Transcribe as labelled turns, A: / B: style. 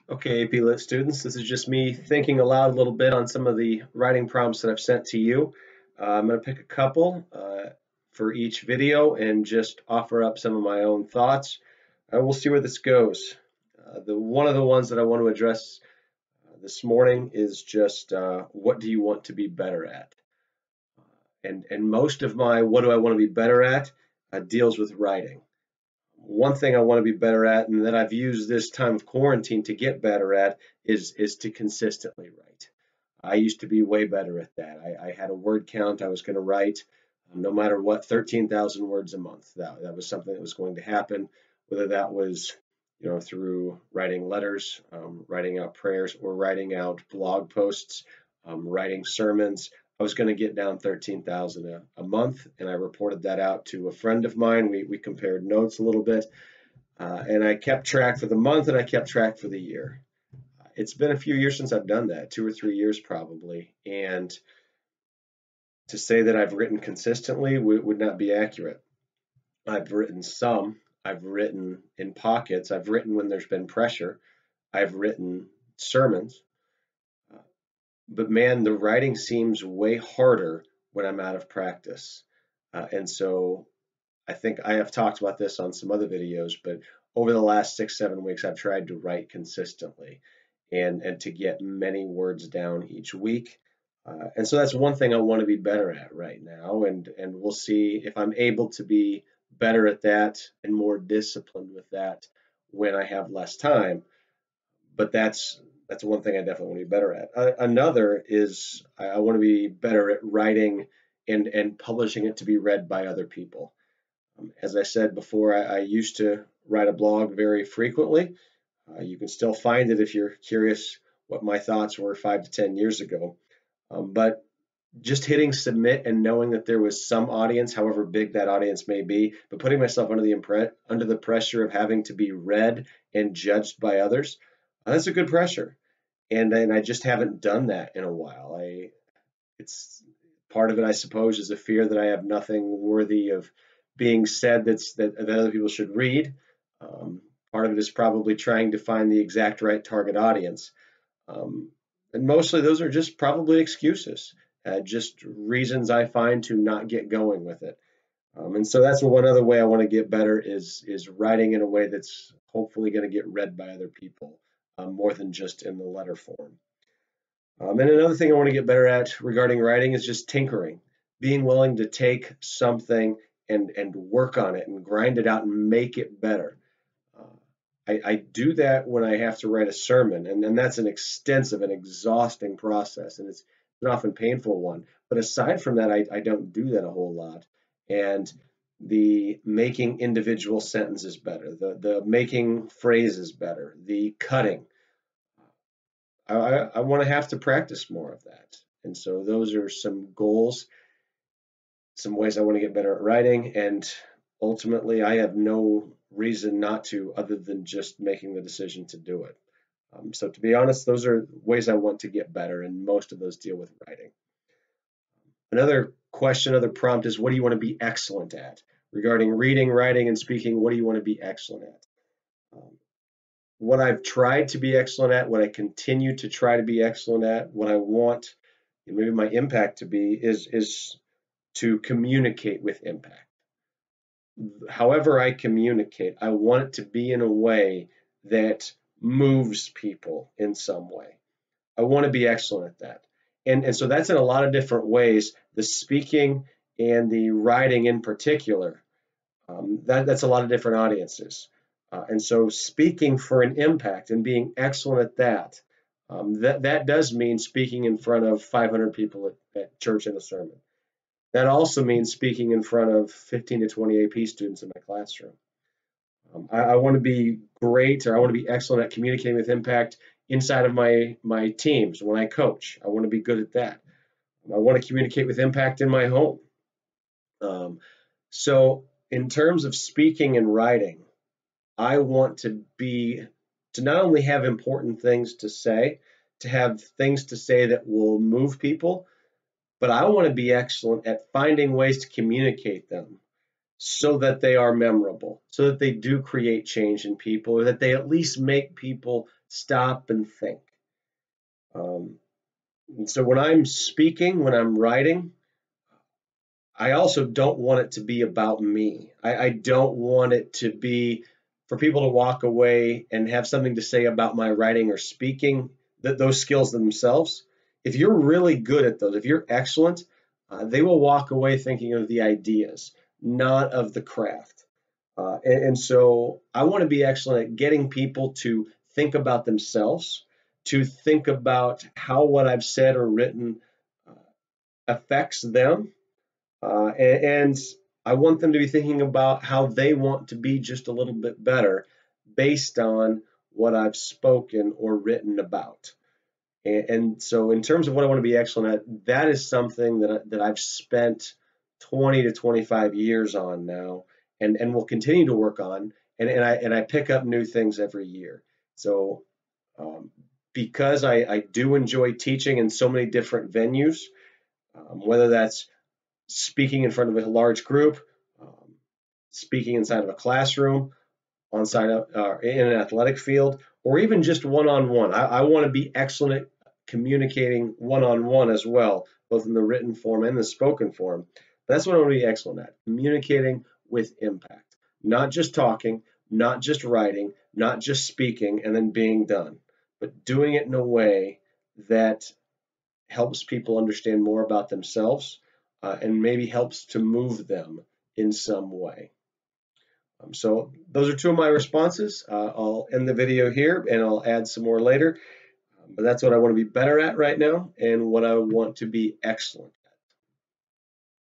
A: Okay, AP Lit students, this is just me thinking aloud a little bit on some of the writing prompts that I've sent to you. I'm going to pick a couple for each video and just offer up some of my own thoughts. We'll see where this goes. One of the ones that I want to address this morning is just what do you want to be better at? And most of my what do I want to be better at deals with writing. One thing I want to be better at, and that I've used this time of quarantine to get better at, is to consistently write. I used to be way better at that. I had a word count I was going to write, no matter what, 13,000 words a month. That was something that was going to happen, whether that was, through writing letters, writing out prayers, or writing out blog posts, writing sermons. I was going to get down 13,000 a month, and I reported that out to a friend of mine. We compared notes a little bit, and I kept track for the month, and I kept track for the year. It's been a few years since I've done that, 2 or 3 years probably, and to say that I've written consistently would not be accurate. I've written some. I've written in pockets. I've written when there's been pressure. I've written sermons. But man, the writing seems way harder when I'm out of practice. And so I think I have talked about this on some other videos, but over the last 6, 7 weeks, I've tried to write consistently and to get many words down each week. And so that's one thing I want to be better at right now. And we'll see if I'm able to be better at that and more disciplined with that when I have less time. But that's one thing I definitely want to be better at. Another is I want to be better at writing and publishing it to be read by other people. As I said before, I used to write a blog very frequently. You can still find it if you're curious what my thoughts were 5 to 10 years ago. But just hitting submit and knowing that there was some audience, however big that audience may be, but putting myself under the pressure of having to be read and judged by others, that's a good pressure. And I just haven't done that in a while. It's part of it, I suppose, is a fear that I have nothing worthy of being said that other people should read. Part of it is probably trying to find the exact right target audience. Um, and mostly those are just probably excuses, just reasons I find to not get going with it. And so that's one other way I want to get better is writing in a way that's hopefully going to get read by other people, more than just in the letter form. And another thing I want to get better at regarding writing is just tinkering, being willing to take something and work on it and grind it out and make it better. I do that when I have to write a sermon, and that's an extensive and exhausting process, and it's an often painful one. But aside from that, I don't do that a whole lot. And the making individual sentences better, the making phrases better, the cutting, I want to have to practice more of that. And so those are some goals, some ways I want to get better at writing, and ultimately I have no reason not to other than just making the decision to do it. So to be honest, those are ways I want to get better, and most of those deal with writing. Another question, another prompt is what do you want to be excellent at? Regarding reading, writing, and speaking, what do you want to be excellent at? Um, what I've tried to be excellent at, what I continue to try to be excellent at, what I want maybe my impact to be is to communicate with impact. However I communicate, I want it to be in a way that moves people in some way. I want to be excellent at that. And so that's in a lot of different ways. The speaking and the writing in particular, that's a lot of different audiences. And so speaking for an impact and being excellent at that, that does mean speaking in front of 500 people at church in a sermon. That also means speaking in front of 15 to 20 AP students in my classroom. I want to be great, or I want to be excellent at communicating with impact inside of my teams when I coach. I want to be good at that. I want to communicate with impact in my home. So in terms of speaking and writing, I want to not only have important things to say, to have things to say that will move people, but I want to be excellent at finding ways to communicate them so that they are memorable, so that they do create change in people, or that they at least make people stop and think. Um, and so when I'm speaking, when I'm writing, I also don't want it to be about me. I don't want it to be for people to walk away and have something to say about my writing or speaking, that those skills themselves. If you're really good at those, if you're excellent, they will walk away thinking of the ideas, not of the craft. And so I want to be excellent at getting people to think about themselves, to think about how what I've said or written uh, affects them, and I want them to be thinking about how they want to be just a little bit better based on what I've spoken or written about. And so, in terms of what I want to be excellent at, that is something that I've spent 20 to 25 years on now, and will continue to work on. And I pick up new things every year. So, um, because I do enjoy teaching in so many different venues, whether that's speaking in front of a large group, um, speaking inside of a classroom, on site in an athletic field, or even just one-on-one. I want to be excellent at communicating one-on-one as well, both in the written form and the spoken form. That's what I want to be excellent at, communicating with impact, not just talking, not just writing, not just speaking and then being done, but doing it in a way that helps people understand more about themselves, and maybe helps to move them in some way. So those are two of my responses. I'll end the video here and I'll add some more later. But that's what I want to be better at right now and what I want to be excellent